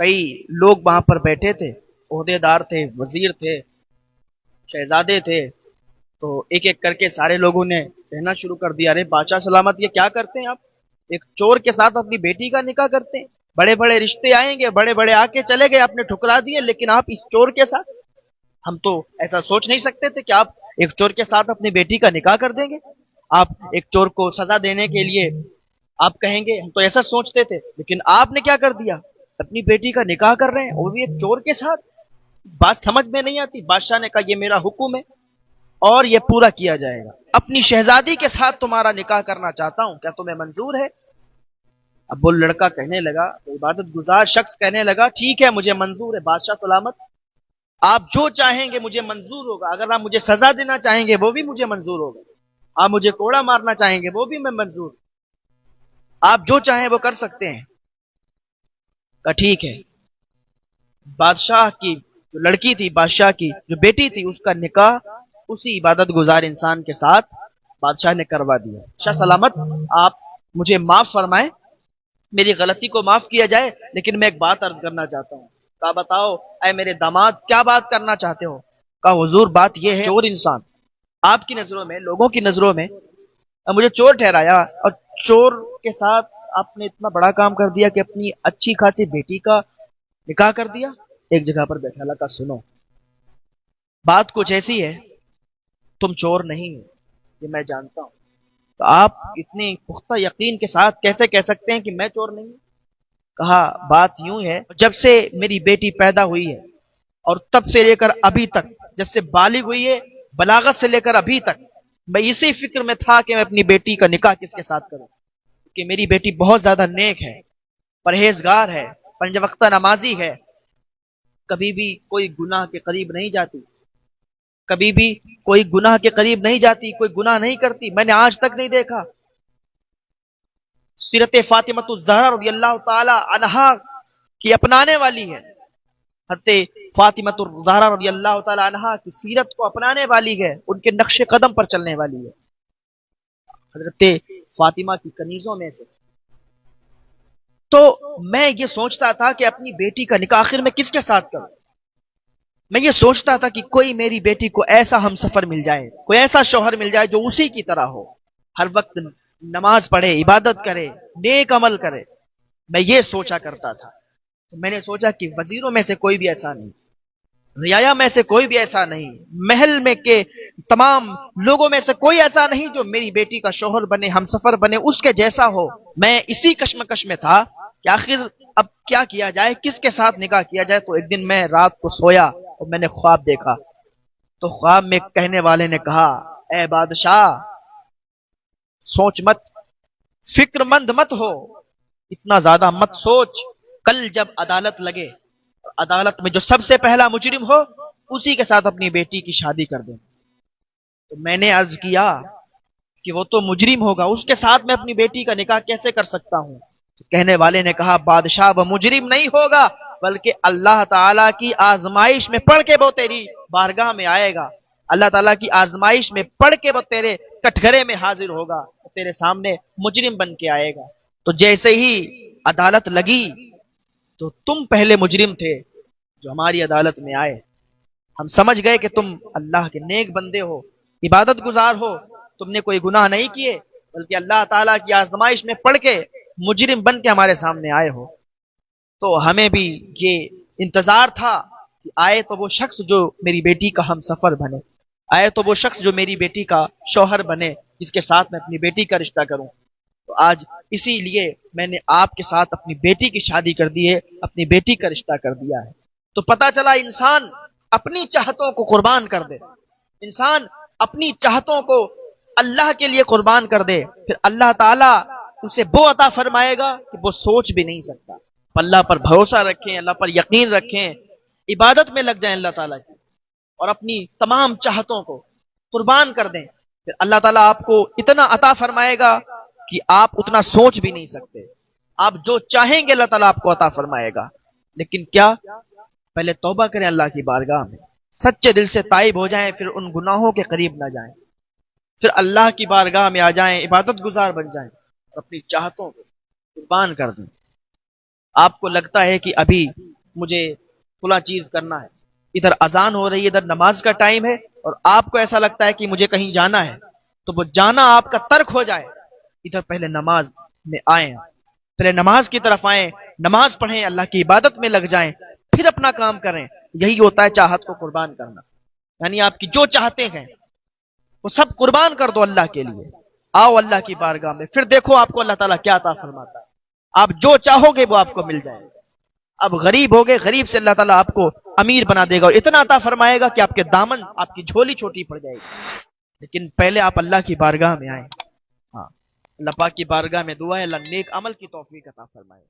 کئی لوگ وہاں پر بیٹھے تھے، عہدیدار تھے، وزیر تھے، شہزادے تھے، تو ایک ایک کر کے سارے لوگوں نے کہنا شروع کر دیا، ارے بادشاہ سلامت یہ کیا کرتے ہیں آپ؟ ایک چور کے ساتھ اپنی بیٹی کا نکاح کرتے ہیں؟ بڑے بڑے رشتے آئیں گے، بڑے بڑے آ کے چلے گئے، آپ نے ٹھکرا دیے، لیکن آپ اس چور کے ساتھ؟ ہم تو ایسا سوچ نہیں سکتے تھے کہ آپ ایک چور کے ساتھ اپنی بیٹی کا نکاح کر دیں گے۔ آپ ایک چور کو سزا دینے کے لیے آپ کہیں گے، ہم تو ایسا سوچتے تھے، لیکن آپ نے کیا کر دیا؟ اپنی بیٹی کا نکاح کر رہے ہیں، وہ بھی ایک چور کے ساتھ۔ بات سمجھ میں نہیں آتی۔ بادشاہ نے کہا یہ میرا حکم ہے اور یہ پورا کیا جائے گا، اپنی شہزادی کے ساتھ تمہارا نکاح کرنا چاہتا ہوں، کیا تمہیں منظور ہے؟ اب وہ لڑکا کہنے لگا، عبادت گزار شخص کہنے لگا، ٹھیک ہے مجھے منظور ہے بادشاہ سلامت، آپ جو چاہیں گے مجھے منظور ہوگا، اگر آپ مجھے سزا دینا چاہیں گے وہ بھی مجھے منظور ہوگا، آپ مجھے کوڑا مارنا چاہیں گے وہ بھی میں منظور، آپ جو چاہیں وہ کر سکتے ہیں۔ کہا ٹھیک ہے۔ بادشاہ کی جو لڑکی تھی، بادشاہ کی جو بیٹی تھی، اس کا نکاح اسی عبادت گزار انسان کے ساتھ بادشاہ نے کروا دیا۔ بادشاہ سلامت آپ مجھے معاف فرمائیں، میری غلطی کو معاف کیا جائے، لیکن میں ایک بات عرض کرنا چاہتا ہوں۔ کہا بتاؤ اے میرے داماد، کیا بات کرنا چاہتے ہو؟ کہا حضور بات یہ ہے، چور انسان آپ کی نظروں میں، لوگوں کی نظروں میں مجھے چور ٹھہرایا، اور چور کے ساتھ آپ نے اتنا بڑا کام کر دیا کہ اپنی اچھی خاصی بیٹی کا نکاح کر دیا۔ ایک جگہ پر بیٹھا لگا، سنو بات کچھ ایسی ہے، تم چور نہیں ہو یہ میں جانتا ہوں، تو آپ اتنے پختہ یقین کے ساتھ کیسے کہہ سکتے ہیں کہ میں چور نہیں ہوں؟ کہا بات یوں ہے، جب سے میری بیٹی پیدا ہوئی ہے اور تب سے لے کر ابھی تک، جب سے بالغ ہوئی ہے، بلاغت سے لے کر ابھی تک میں اسی فکر میں تھا کہ میں اپنی بیٹی کا نکاح کس کے ساتھ کروں، کہ میری بیٹی بہت زیادہ نیک ہے، پرہیزگار ہے، پنج وقتہ نمازی ہے، کبھی بھی کوئی گناہ کے قریب نہیں جاتی، کبھی بھی کوئی گناہ کے قریب نہیں جاتی، کوئی گناہ نہیں کرتی، میں نے آج تک نہیں دیکھا۔ سیرت فاطمہ الزہرا رضی اللہ تعالی عنہا کی اپنانے والی ہے، حضرت فاطمہ الزہرا رضی اللہ تعالی عنہا کی سیرت کو اپنانے والی ہے، ان کے نقش قدم پر چلنے والی ہے، حضرت فاطمہ کی کنیزوں میں سے۔ تو میں یہ سوچتا تھا کہ اپنی بیٹی کا نکاح آخر میں کس کے ساتھ کروں؟ میں یہ سوچتا تھا کہ کوئی میری بیٹی کو ایسا ہم سفر مل جائے، کوئی ایسا شوہر مل جائے جو اسی کی طرح ہو، ہر وقت نماز پڑھے، عبادت کرے، نیک عمل کرے۔ میں یہ سوچا کرتا تھا، تو میں نے سوچا کہ وزیروں میں سے کوئی بھی ایسا نہیں، رعایا میں سے کوئی بھی ایسا نہیں، محل میں کے تمام لوگوں میں سے کوئی ایسا نہیں جو میری بیٹی کا شوہر بنے، ہم سفر بنے، اس کے جیسا ہو۔ میں اسی کشمکش میں تھا کہ آخر اب کیا کیا جائے، کس کے ساتھ نکاح کیا جائے۔ تو ایک دن میں رات کو سویا اور میں نے خواب دیکھا، تو خواب میں کہنے والے نے کہا، اے بادشاہ سوچ مت، فکر مند مت ہو، اتنا زیادہ مت سوچ، کل جب عدالت لگے، عدالت میں جو سب سے پہلا مجرم ہو اسی کے ساتھ اپنی بیٹی کی شادی کر دیں۔ تو میں نے عرض کیا کہ وہ تو مجرم ہوگا، اس کے ساتھ میں اپنی بیٹی کا نکاح کیسے کر سکتا ہوں؟ تو کہنے والے نے کہا، بادشاہ وہ مجرم نہیں ہوگا، بلکہ اللہ تعالیٰ کی آزمائش میں پڑھ کے وہ تیری بارگاہ میں آئے گا، اللہ تعالیٰ کی آزمائش میں پڑھ کے وہ تیرے کٹگرے میں حاضر ہوگا، تیرے سامنے مجرم بن کے آئے گا۔ تو جیسے ہی عدالت لگی تو تم پہلے مجرم تھے جو ہماری عدالت میں آئے، ہم سمجھ گئے کہ تم اللہ کے نیک بندے ہو، عبادت گزار ہو، تم نے کوئی گناہ نہیں کیے، بلکہ اللہ تعالیٰ کی آزمائش میں پڑھ کے مجرم بن کے ہمارے سامنے آئے ہو۔ تو ہمیں بھی یہ انتظار تھا کہ آئے تو وہ شخص جو میری بیٹی کا ہم سفر بنے، آئے تو وہ شخص جو میری بیٹی کا شوہر بنے، جس کے ساتھ میں اپنی بیٹی کا رشتہ کروں۔ تو آج اسی لیے میں نے آپ کے ساتھ اپنی بیٹی کی شادی کر دی ہے، اپنی بیٹی کا رشتہ کر دیا ہے۔ تو پتہ چلا انسان اپنی چاہتوں کو قربان کر دے، انسان اپنی چاہتوں کو اللہ کے لیے قربان کر دے، پھر اللہ تعالیٰ اسے وہ عطا فرمائے گا کہ وہ سوچ بھی نہیں سکتا۔ اللہ پر بھروسہ رکھیں، اللہ پر یقین رکھیں، عبادت میں لگ جائیں اللہ تعالیٰ کی، اور اپنی تمام چاہتوں کو قربان کر دیں، پھر اللہ تعالیٰ آپ کو اتنا عطا فرمائے گا کہ آپ اتنا سوچ بھی نہیں سکتے۔ آپ جو چاہیں گے اللہ تعالیٰ آپ کو عطا فرمائے گا، لیکن کیا؟ پہلے توبہ کریں اللہ کی بارگاہ میں، سچے دل سے تائب ہو جائیں، پھر ان گناہوں کے قریب نہ جائیں، پھر اللہ کی بارگاہ میں آ جائیں، عبادت گزار بن جائیں، اور اپنی چاہتوں کو قربان کر دیں۔ آپ کو لگتا ہے کہ ابھی مجھے فلاں چیز کرنا ہے، ادھر اذان ہو رہی ہے، ادھر نماز کا ٹائم ہے، اور آپ کو ایسا لگتا ہے کہ مجھے کہیں جانا ہے، تو وہ جانا آپ کا ترک ہو جائے، ادھر پہلے نماز میں آئیں، پہلے نماز کی طرف آئیں، نماز پڑھیں، اللہ کی عبادت میں لگ جائیں، پھر اپنا کام کریں۔ یہی ہوتا ہے چاہت کو قربان کرنا، یعنی آپ کی جو چاہتے ہیں وہ سب قربان کر دو اللہ کے لیے، آؤ اللہ کی بارگاہ میں، پھر دیکھو آپ کو اللہ تعالیٰ کیا عطا فرماتا ہے۔ آپ جو چاہو گے وہ آپ کو مل جائے گا۔ اب غریب ہوگے، غریب سے اللہ تعالیٰ آپ کو امیر بنا دے گا، اور اتنا عطا فرمائے گا کہ آپ کے دامن، آپ کی جھولی چھوٹی پڑ جائے گی۔ لیکن پہلے آپ اللہ کی بارگاہ میں آئیں۔ ہاں، اللہ پاک کی بارگاہ میں دعا ہے اللہ نیک عمل کی توفیق عطا فرمائے۔